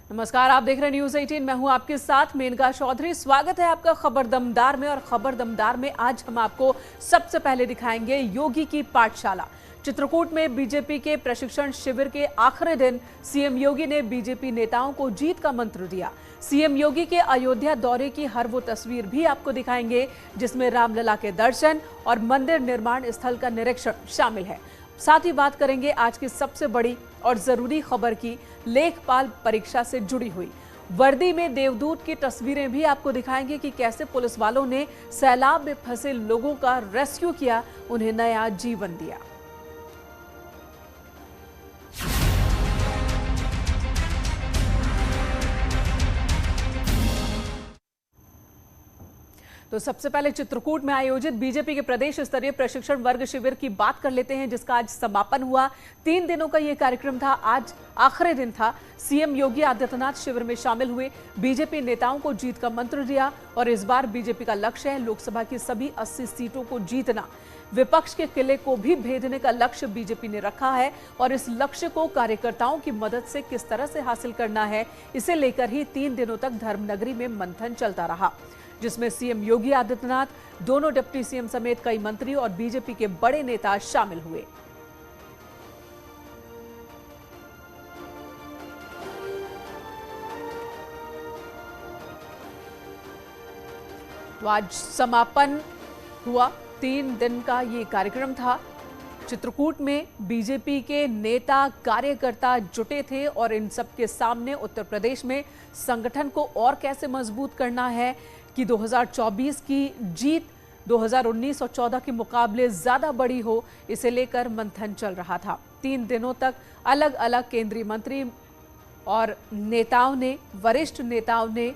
नमस्कार, आप देख रहे हैं न्यूज 18। मैं हूं आपके साथ मेनका चौधरी। स्वागत है आपका खबर दमदार में। और खबर दमदार में आज हम आपको सबसे पहले दिखाएंगे योगी की पाठशाला। चित्रकूट में बीजेपी के प्रशिक्षण शिविर के आखिरी दिन सीएम योगी ने बीजेपी नेताओं को जीत का मंत्र दिया। सीएम योगी के अयोध्या दौरे की हर वो तस्वीर भी आपको दिखाएंगे जिसमें रामलला के दर्शन और मंदिर निर्माण स्थल का निरीक्षण शामिल है। साथ ही बात करेंगे आज की सबसे बड़ी और जरूरी खबर की, लेखपाल परीक्षा से जुड़ी हुई। वर्दी में देवदूत की तस्वीरें भी आपको दिखाएंगे कि कैसे पुलिस वालों ने सैलाब में फंसे लोगों का रेस्क्यू किया, उन्हें नया जीवन दिया। तो सबसे पहले चित्रकूट में आयोजित बीजेपी के प्रदेश स्तरीय प्रशिक्षण वर्ग शिविर की बात कर लेते हैं, जिसका आज समापन हुआ। 3 दिनों का यह कार्यक्रम था, आज आखिरी दिन था। सीएम योगी आदित्यनाथ शिविर में शामिल हुए, बीजेपी नेताओं को जीत का मंत्र दिया। और इस बार बीजेपी का लक्ष्य है लोकसभा की सभी 80 सीटों को जीतना। विपक्ष के किले को भी भेदने का लक्ष्य बीजेपी ने रखा है और इस लक्ष्य को कार्यकर्ताओं की मदद से किस तरह से हासिल करना है, इसे लेकर ही 3 दिनों तक धर्मनगरी में मंथन चलता रहा, जिसमें सीएम योगी आदित्यनाथ, दोनों डिप्टी सीएम समेत कई मंत्री और बीजेपी के बड़े नेता शामिल हुए। तो आज समापन हुआ, 3 दिन का ये कार्यक्रम था। चित्रकूट में बीजेपी के नेता कार्यकर्ता जुटे थे और इन सबके सामने उत्तर प्रदेश में संगठन को और कैसे मजबूत करना है कि 2024 की जीत 2019 और 14 के मुकाबले ज्यादा बड़ी हो, इसे लेकर मंथन चल रहा था। 3 दिनों तक अलग अलग केंद्रीय मंत्री और नेताओं ने, वरिष्ठ नेताओं ने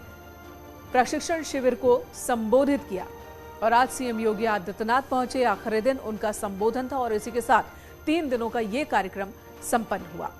प्रशिक्षण शिविर को संबोधित किया। और आज सीएम योगी आदित्यनाथ पहुंचे, आखिरी दिन उनका संबोधन था और इसी के साथ 3 दिनों का यह कार्यक्रम संपन्न हुआ।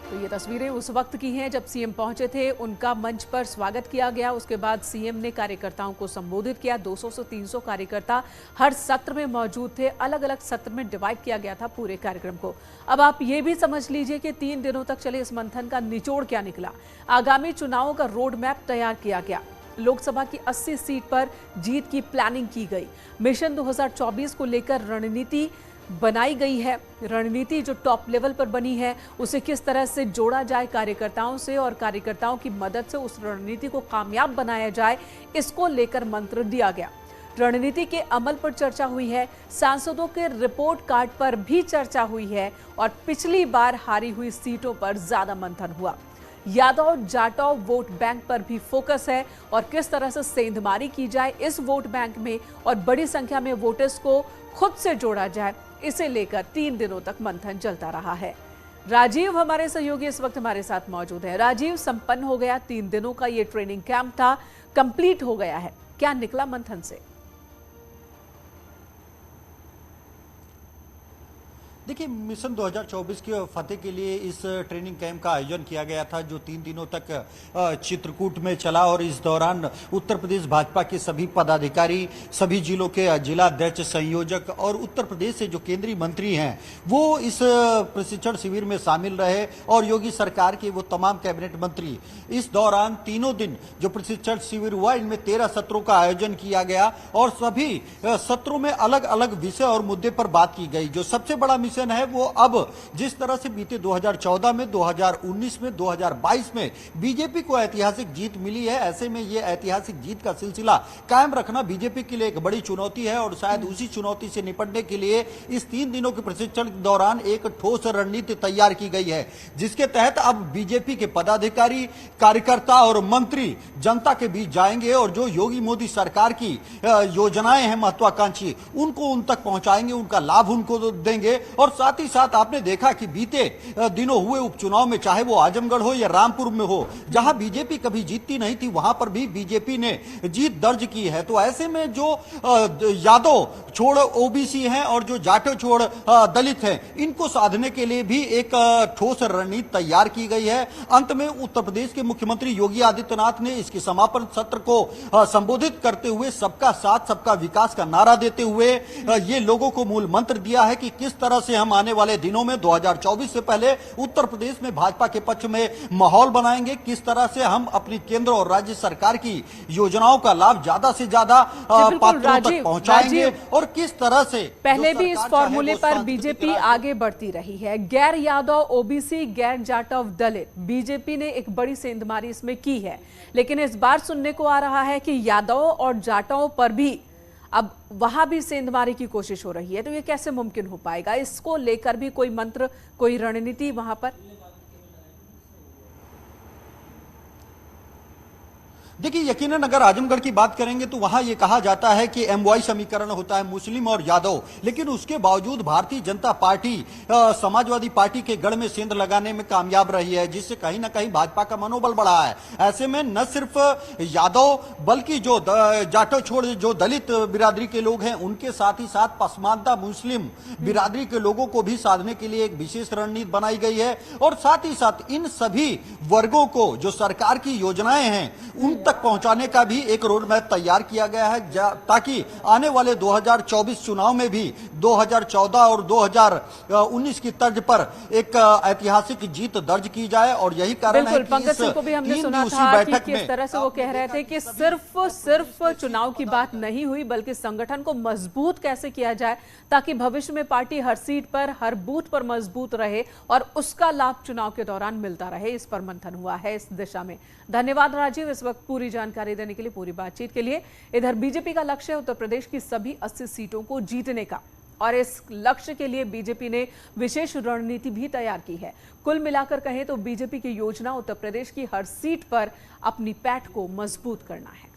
तो ये तस्वीरें उस वक्त की हैं जब सीएम पहुंचे थे, उनका मंच पर स्वागत किया गया। उसके बाद सीएम ने कार्यकर्ताओं को संबोधित किया। 200 से 300 कार्यकर्ता हर सत्र में मौजूद थे, अलग अलग सत्र में डिवाइड किया गया था पूरे कार्यक्रम को। अब आप ये भी समझ लीजिए कि 3 दिनों तक चले इस मंथन का निचोड़ क्या निकला। आगामी चुनावों का रोड मैप तैयार किया गया, लोकसभा की 80 सीट पर जीत की प्लानिंग की गई, मिशन 2024 को लेकर रणनीति बनाई गई है। रणनीति जो टॉप लेवल पर बनी है उसे किस तरह से जोड़ा जाए कार्यकर्ताओं से और कार्यकर्ताओं की मदद से उस रणनीति को कामयाब बनाया जाए, इसको लेकर मंत्र दिया गया। रणनीति के अमल पर चर्चा हुई है, सांसदों के रिपोर्ट कार्ड पर भी चर्चा हुई है और पिछली बार हारी हुई सीटों पर ज्यादा मंथन हुआ। यादव जाटव वोट बैंक पर भी फोकस है और किस तरह से सेंधमारी की जाए इस वोट बैंक में और बड़ी संख्या में वोटर्स को खुद से जोड़ा जाए, इसे लेकर 3 दिनों तक मंथन चलता रहा है। राजीव हमारे सहयोगी इस वक्त हमारे साथ मौजूद है। राजीव, संपन्न हो गया 3 दिनों का ये ट्रेनिंग कैंप था, कंप्लीट हो गया है, क्या निकला मंथन से? देखिए, मिशन 2024 की फतेह के लिए इस ट्रेनिंग कैंप का आयोजन किया गया था जो 3 दिनों तक चित्रकूट में चला। और इस दौरान उत्तर प्रदेश भाजपा के सभी पदाधिकारी, सभी जिलों के जिला अध्यक्ष, संयोजक और उत्तर प्रदेश से जो केंद्रीय मंत्री हैं वो इस प्रशिक्षण शिविर में शामिल रहे और योगी सरकार के वो तमाम कैबिनेट मंत्री। इस दौरान तीनों दिन जो प्रशिक्षण शिविर हुआ, इनमें 13 सत्रों का आयोजन किया गया और सभी सत्रों में अलग अलग विषय और मुद्दे पर बात की गई। जो सबसे बड़ा है वो अब जिस तरह से बीते 2014 में, 2019 में, 2022 में बीजेपी को ऐतिहासिक जीत मिली है, ऐसे में ये ऐतिहासिक जीत का सिलसिला कायम रखना बीजेपी के लिए एक बड़ी चुनौती है। और शायद उसी चुनौती से निपटने के लिए इस 3 दिनों के प्रशिक्षण के दौरान एक ठोस रणनीति तैयार की गई है, जिसके तहत अब बीजेपी के पदाधिकारी, कार्यकर्ता और मंत्री जनता के बीच जाएंगे और जो योगी मोदी सरकार की योजनाएं हैं महत्वाकांक्षी, उनको उन तक पहुंचाएंगे, उनका लाभ उनको देंगे और साथ ही साथ आपने देखा कि बीते दिनों हुए उपचुनाव में, चाहे वो आजमगढ़ हो या रामपुर में हो, जहां बीजेपी कभी जीतती नहीं थी वहां पर भी बीजेपी ने जीत दर्ज की है। तो ऐसे में जो यादव छोड़ ओबीसी हैं और जो जाटो छोड़ दलित हैं, इनको साधने के लिए भी एक ठोस रणनीति तैयार की गई है। अंत में उत्तर प्रदेश के मुख्यमंत्री योगी आदित्यनाथ ने इसके समापन सत्र को संबोधित करते हुए सबका साथ सबका विकास का नारा देते हुए ये लोगों को मूल मंत्र दिया है कि किस तरह से हम आने वाले दिनों में 2024 से पहले उत्तर प्रदेश में भाजपा के पक्ष में माहौल बनाएंगे, किस तरह से हम अपनी केंद्र और राज्य सरकार की योजनाओं का लाभ ज्यादा से ज्यादा पात्रों तक पहुंचाएंगे और किस तरह से पहले भी इस फॉर्मूले पर बीजेपी आगे बढ़ती रही है। गैर यादव ओबीसी, गैर जाटव दलित, बीजेपी ने एक बड़ी सेंधमारी इसमें की है। लेकिन इस बार सुनने को आ रहा है कि यादव और जाटव पर भी अब वहां भी सेंधमारी की कोशिश हो रही है। तो ये कैसे मुमकिन हो पाएगा? इसको लेकर भी कोई मंत्र, कोई रणनीति वहां पर? देखिए, यकीनन अगर आजमगढ़ की बात करेंगे तो वहां यह कहा जाता है कि एमवाई समीकरण होता है, मुस्लिम और यादव, लेकिन उसके बावजूद भारतीय जनता पार्टी समाजवादी पार्टी के गढ़ में सेंध लगाने में कामयाब रही है, जिससे कहीं ना कहीं भाजपा का मनोबल बढ़ा है। ऐसे में न सिर्फ यादव बल्कि जो जाटो छोड़ जो दलित बिरादरी के लोग हैं, उनके साथ ही साथ पसमानदा मुस्लिम बिरादरी के लोगों को भी साधने के लिए एक विशेष रणनीति बनाई गई है। और साथ ही साथ इन सभी वर्गों को जो सरकार की योजनाएं हैं उन तक पहुंचाने का भी एक रोड मैप तैयार किया गया है, ताकि आने वाले 2024 चुनाव में भी 2014 और 2019 की तर्ज पर एक ऐतिहासिक जीत दर्ज की जाए। और यही कारण है कि पंकज सिंह को भी हमने सुना था कि किस तरह से वो कह रहे थे कि सिर्फ चुनाव की बात नहीं हुई, बल्कि संगठन को मजबूत कैसे किया जाए ताकि भविष्य में पार्टी हर सीट पर, हर बूथ पर मजबूत रहे और उसका लाभ चुनाव के दौरान मिलता रहे। इस पर मंथन हुआ है इस दिशा में। धन्यवाद राजीव, इस वक्त पूरी जानकारी देने के लिए, पूरी बातचीत के लिए। इधर बीजेपी का लक्ष्य है उत्तर प्रदेश की सभी 80 सीटों को जीतने का, और इस लक्ष्य के लिए बीजेपी ने विशेष रणनीति भी तैयार की है। कुल मिलाकर कहें तो बीजेपी की योजना उत्तर प्रदेश की हर सीट पर अपनी पैठ को मजबूत करना है।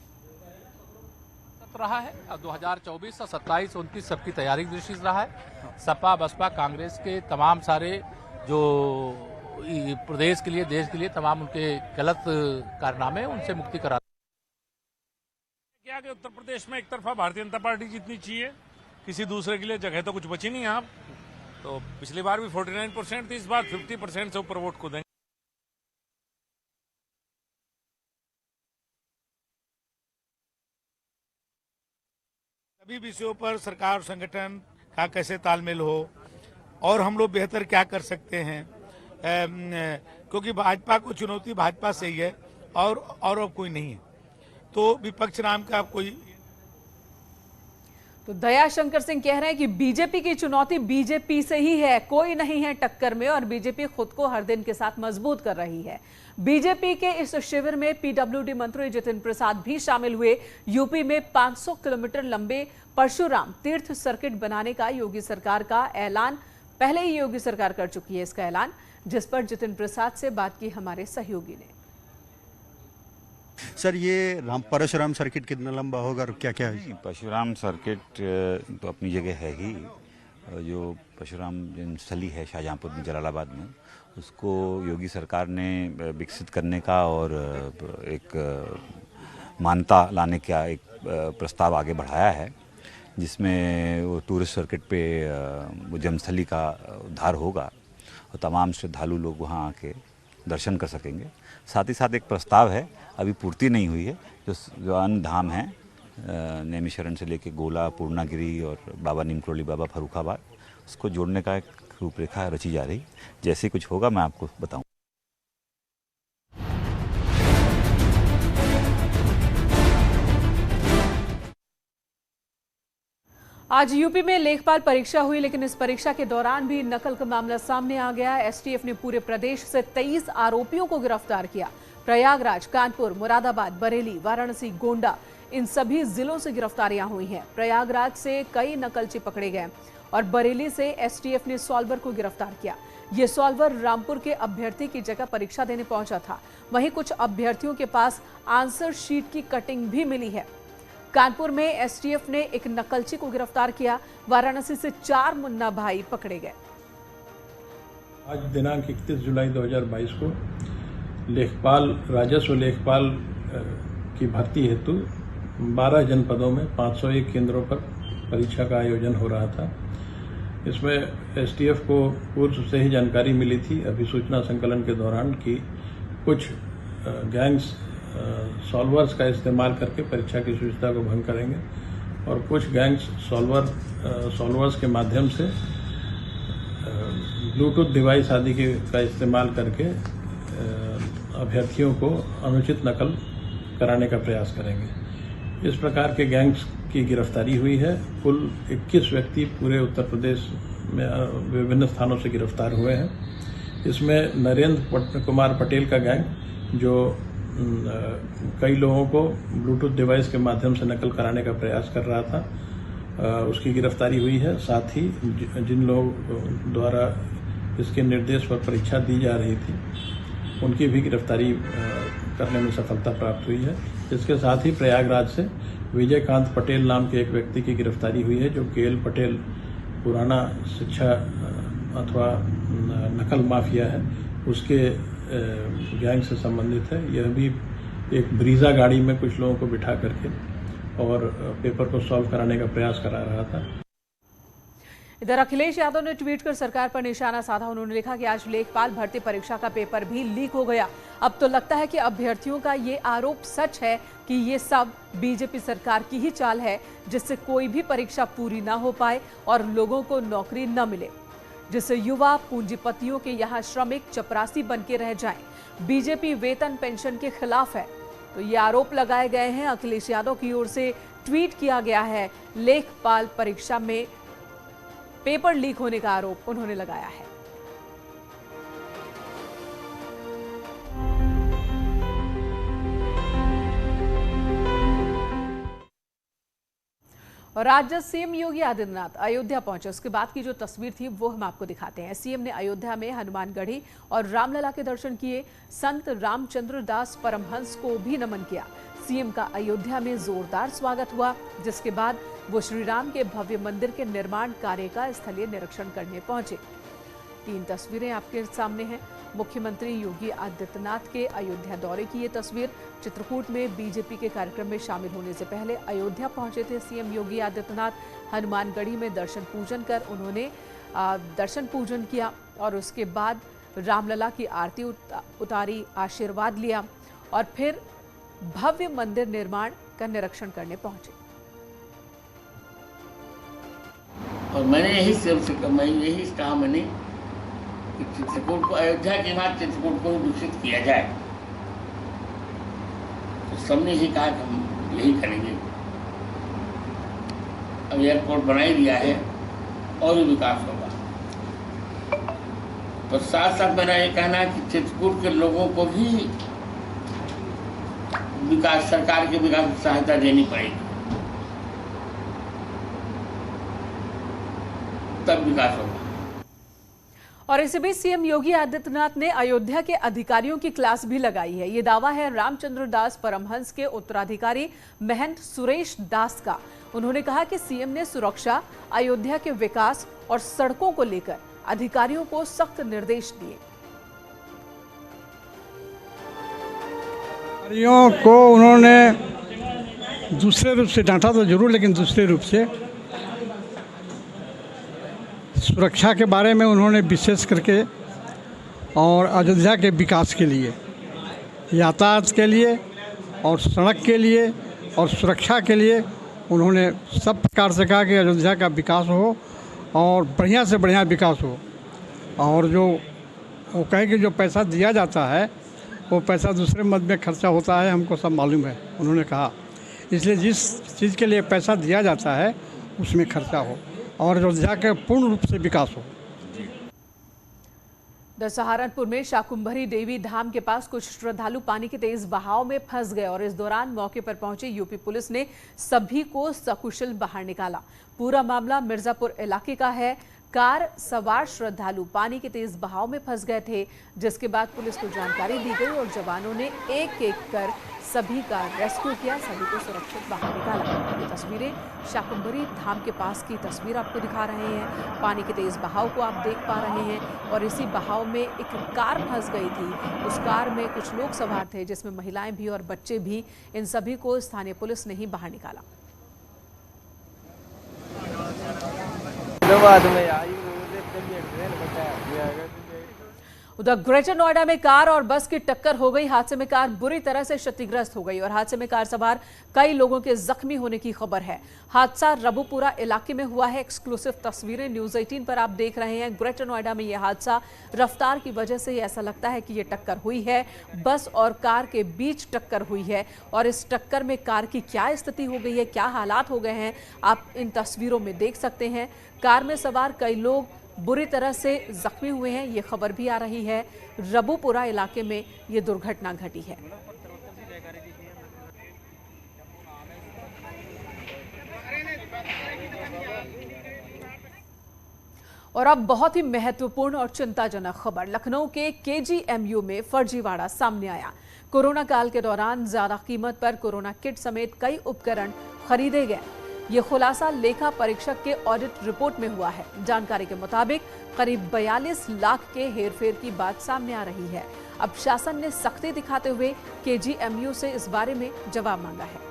रहा है 2024 और 27, 29 सबकी तैयारी की दृष्टि से रहा है। सपा, बसपा, कांग्रेस के तमाम सारे जो प्रदेश के लिए, देश के लिए तमाम उनके गलत कारनामे, उनसे मुक्ति करा। क्या कि उत्तर प्रदेश में एक तरफा भारतीय जनता पार्टी जीतनी चाहिए, किसी दूसरे के लिए जगह तो कुछ बची नहीं। आप तो पिछली बार भी 49% थी, इस बार 50% से ऊपर वोट को देंगे। सभी विषयों पर सरकार और संगठन का कैसे तालमेल हो और हम लोग बेहतर क्या कर सकते हैं, क्योंकि भाजपा को चुनौती भाजपा से ही है और कोई नहीं है, तो विपक्ष नाम का कोई। तो दयाशंकर सिंह कह रहे हैं कि बीजेपी की चुनौती बीजेपी से ही है, कोई नहीं है टक्कर में, और बीजेपी खुद को हर दिन के साथ मजबूत कर रही है। बीजेपी के इस शिविर में पीडब्ल्यूडी मंत्री जितिन प्रसाद भी शामिल हुए। यूपी में 500 किलोमीटर लंबे परशुराम तीर्थ सर्किट बनाने का योगी सरकार का ऐलान, पहले ही योगी सरकार कर चुकी है इसका ऐलान, जिस पर जितिन प्रसाद से बात की हमारे सहयोगी ने। सर, ये परशुराम सर्किट कितना लंबा होगा और क्या क्या है? परशुराम सर्किट तो अपनी जगह है ही। जो परशुराम स्थली है शाहजहांपुर में, जलालाबाद में, उसको योगी सरकार ने विकसित करने का और एक मान्यता लाने का एक प्रस्ताव आगे बढ़ाया है, जिसमें वो टूरिस्ट सर्किट पे वो जन्मस्थली का उद्धार होगा और तमाम श्रद्धालु लोग वहाँ आके दर्शन कर सकेंगे। साथ ही साथ एक प्रस्ताव है, अभी पूर्ति नहीं हुई है, जो अन्य धाम हैं, नैमिषारण्य से लेके गोला, पूर्णागिरी और बाबा नीमक्रोली बाबा फर्रुखाबाद, उसको जोड़ने का एक रूपरेखा रची जा रही। जैसे कुछ होगा मैं आपको बताऊं। आज यूपी में लेखपाल परीक्षा हुई, लेकिन इस परीक्षा के दौरान भी नकल का मामला सामने आ गया। एसटीएफ ने पूरे प्रदेश से 23 आरोपियों को गिरफ्तार किया। प्रयागराज, कानपुर, मुरादाबाद, बरेली, वाराणसी, गोंडा, इन सभी जिलों से गिरफ्तारियां हुई हैं। प्रयागराज से कई नकलची पकड़े गए और बरेली से एसटीएफ ने सॉल्वर को गिरफ्तार किया। ये सॉल्वर रामपुर के अभ्यर्थी की जगह परीक्षा देने पहुंचा था। वहीं कुछ अभ्यर्थियों के पास आंसर शीट की कटिंग भी मिली है। कानपुर में एसटीएफ ने एक नकलची को गिरफ्तार किया। वाराणसी से 4 मुन्ना भाई पकड़े गए। आज दिनांक 31 जुलाई 2022 को लेखपाल राजस्व लेखपाल की भर्ती हेतु 12 जनपदों में 501 केंद्रों पर परीक्षा का आयोजन हो रहा था। इसमें एसटीएफ को पूर्व से ही जानकारी मिली थी अभिसूचना संकलन के दौरान कि कुछ गैंग्स सॉल्वर्स का इस्तेमाल करके परीक्षा की शुचिता को भंग करेंगे और कुछ गैंग्स सॉल्वर्स के माध्यम से ब्लूटूथ डिवाइस आदि का इस्तेमाल करके अभ्यर्थियों को अनुचित नकल कराने का प्रयास करेंगे। इस प्रकार के गैंग्स की गिरफ्तारी हुई है। कुल 21 व्यक्ति पूरे उत्तर प्रदेश में विभिन्न स्थानों से गिरफ्तार हुए हैं। इसमें नरेंद्र कुमार पटेल का गैंग जो कई लोगों को ब्लूटूथ डिवाइस के माध्यम से नकल कराने का प्रयास कर रहा था, उसकी गिरफ्तारी हुई है। साथ ही जिन लोगों द्वारा इसके निर्देश पर परीक्षा दी जा रही थी उनकी भी गिरफ्तारी करने में सफलता प्राप्त हुई है। इसके साथ ही प्रयागराज से विजयकांत पटेल नाम के एक व्यक्ति की गिरफ्तारी हुई है जो केएल पटेल पुराना शिक्षा अथवा नकल माफिया है, उसके गैंग से संबंधित है। यह भी एक ब्रीजा गाड़ी में कुछ लोगों को बिठा करके और पेपर को सॉल्व कराने का प्रयास करा रहा था। इधर अखिलेश यादव ने ट्वीट कर सरकार पर निशाना साधा। उन्होंने लिखा कि आज लेखपाल भर्ती परीक्षा का पेपर भी लीक हो गया। अब तो लगता है कि अभ्यर्थियों का ये आरोप सच है कि ये सब बीजेपी सरकार की ही चाल है, जिससे कोई भी परीक्षा पूरी ना हो पाए और लोगों को नौकरी न मिले, जिससे युवा पूंजीपतियों के यहाँ श्रमिक चपरासी बन के रह जाएं। बीजेपी वेतन पेंशन के खिलाफ है। तो ये आरोप लगाए गए हैं। अखिलेश यादव की ओर से ट्वीट किया गया है। लेखपाल परीक्षा में पेपर लीक होने का आरोप उन्होंने लगाया है। और राज्य सीएम योगी आदित्यनाथ अयोध्या पहुंचे। उसके बाद की जो तस्वीर थी वो हम आपको दिखाते हैं। सीएम ने अयोध्या में हनुमानगढ़ी और रामलला के दर्शन किए। संत रामचंद्र दास परमहंस को भी नमन किया। सीएम का अयोध्या में जोरदार स्वागत हुआ, जिसके बाद वो श्री राम के भव्य मंदिर के निर्माण कार्य का स्थलीय निरीक्षण करने पहुंचे। 3 तस्वीरें आपके सामने हैं। मुख्यमंत्री योगी आदित्यनाथ के अयोध्या दौरे की ये तस्वीर। चित्रकूट में बीजेपी के कार्यक्रम में शामिल होने से पहले अयोध्या पहुंचे थे सीएम योगी आदित्यनाथ। हनुमानगढ़ी में दर्शन पूजन कर उन्होंने दर्शन पूजन किया और उसके बाद रामलला की आरती उतारी, आशीर्वाद लिया और फिर भव्य मंदिर निर्माण का निरीक्षण करने पहुंचे। और मैंने यही कहा मैंने कि चित्रकूट को अयोध्या के बाद चित्रकूट को विकसित किया जाए। तो सबने ही कहा कि हम यही करेंगे। अब एयरपोर्ट बना ही दिया है और भी विकास होगा। तो साथ साथ मेरा ये कहना है कि चित्रकूट के लोगों को भी विकास, सरकार के विकास में सहायता देनी पड़ेगी, तब विकास होगा। और इसी बीच सीएम योगी आदित्यनाथ ने अयोध्या के अधिकारियों की क्लास भी लगाई है। ये दावा है रामचंद्र दास परमहंस के उत्तराधिकारी महंत सुरेश दास का। उन्होंने कहा कि सीएम ने सुरक्षा, अयोध्या के विकास और सड़कों को लेकर अधिकारियों को सख्त निर्देश दिए। अधिकारियों को उन्होंने दूसरे रूप से डांटा तो जरूर, लेकिन दूसरे रूप से सुरक्षा के बारे में उन्होंने विशेष करके और अयोध्या के विकास के लिए, यातायात के लिए और सड़क के लिए और सुरक्षा के लिए उन्होंने सब प्रकार से कहा कि अयोध्या का विकास हो और बढ़िया से बढ़िया विकास हो। और जो वो कहे कि जो पैसा दिया जाता है वो पैसा दूसरे मद में खर्चा होता है, हमको सब मालूम है, उन्होंने कहा। इसलिए जिस चीज़ के लिए पैसा दिया जाता है उसमें खर्चा हो और अयोध्या के पूर्ण रूप से विकास हो। सहारनपुर में शाकुंभरी देवी धाम के पास कुछ श्रद्धालु पानी के तेज बहाव में फंस गए और इस दौरान मौके पर पहुंचे यूपी पुलिस ने सभी को सकुशल बाहर निकाला। पूरा मामला मिर्जापुर इलाके का है। कार सवार श्रद्धालु पानी के तेज बहाव में फंस गए थे, जिसके बाद पुलिस को जानकारी दी गई और जवानों ने एक एक कर सभी का रेस्क्यू किया, सभी को सुरक्षित बाहर निकाला। ये तस्वीरें शाकंभरी धाम के पास की तस्वीर आपको दिखा रहे हैं। पानी के तेज बहाव को आप देख पा रहे हैं और इसी बहाव में एक कार फंस गई थी। उस कार में कुछ लोग सवार थे, जिसमें महिलाएं भी और बच्चे भी। इन सभी को स्थानीय पुलिस ने ही बाहर निकाला। उधर ग्रेटर नोएडा में कार और बस की टक्कर हो गई। हादसे में कार बुरी तरह से क्षतिग्रस्त हो गई और हादसे में कार सवार कई लोगों के जख्मी होने की खबर है। हादसा रबुपुरा इलाके में हुआ है। एक्सक्लूसिव तस्वीरें न्यूज 18 पर आप देख रहे हैं। ग्रेटर नोएडा में यह हादसा रफ्तार की वजह से ऐसा लगता है कि यह टक्कर हुई है। बस और कार के बीच टक्कर हुई है और इस टक्कर में कार की क्या स्थिति हो गई है, क्या हालात हो गए हैं, आप इन तस्वीरों में देख सकते हैं। कार में सवार कई लोग बुरी तरह से जख्मी हुए हैं, ये खबर भी आ रही है। रबुपुरा इलाके में ये दुर्घटना घटी है। और अब बहुत ही महत्वपूर्ण और चिंताजनक खबर। लखनऊ के केजीएमयू में फर्जीवाड़ा सामने आया। कोरोना काल के दौरान ज्यादा कीमत पर कोरोना किट समेत कई उपकरण खरीदे गए। ये खुलासा लेखा परीक्षक के ऑडिट रिपोर्ट में हुआ है। जानकारी के मुताबिक करीब 42 लाख के हेरफेर की बात सामने आ रही है। अब शासन ने सख्ती दिखाते हुए केजीएमयू से इस बारे में जवाब मांगा है।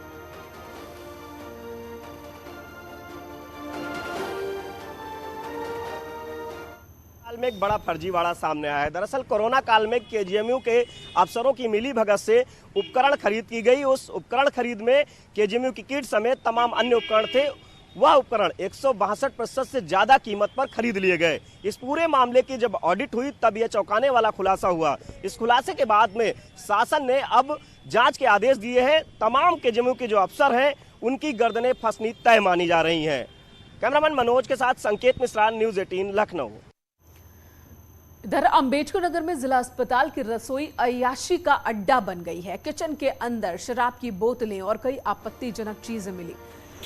में एक बड़ा फर्जीवाड़ा सामने आया है। दरअसल कोरोना काल में केजीएमयू के अफसरों की मिलीभगत से उपकरण खरीद की गई। उस उपकरण खरीद में केजीएमयू की किट समेत तमाम अन्य उपकरण थे। वह उपकरण 162% से ज्यादा कीमत पर खरीद लिए गए। इस पूरे मामले की जब ऑडिट हुई तब यह चौंकाने वाला खुलासा हुआ। इस खुलासे के बाद में शासन ने अब जांच के आदेश दिए हैं। तमाम केजीएमयू के जो अफसर हैं उनकी गर्दनें फंसनी तय मानी जा रही हैं। कैमरामैन मनोज के साथ संकेत मिश्रा, न्यूज 18 लखनऊ। इधर अम्बेडकर नगर में जिला अस्पताल की रसोई अय्याशी का अड्डा बन गई है। किचन के अंदर शराब की बोतलें और कई आपत्तिजनक चीजें मिली।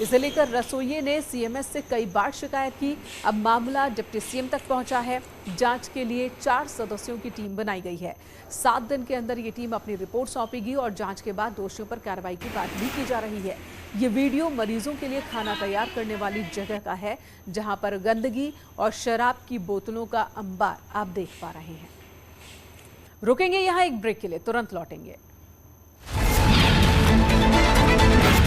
इसे लेकर रसोइये ने सीएमएस से कई बार शिकायत की। अब मामला डिप्टी सीएम तक पहुंचा है। जांच के लिए 4 सदस्यों की टीम बनाई गई है। 7 दिन के अंदर ये टीम अपनी रिपोर्ट सौंपेगी और जांच के बाद दोषियों पर कार्रवाई की बात भी की जा रही है। ये वीडियो मरीजों के लिए खाना तैयार करने वाली जगह का है, जहां पर गंदगी और शराब की बोतलों का अंबार आप देख पा रहे हैं। रुकेंगे यहाँ एक ब्रेक के लिए, तुरंत लौटेंगे।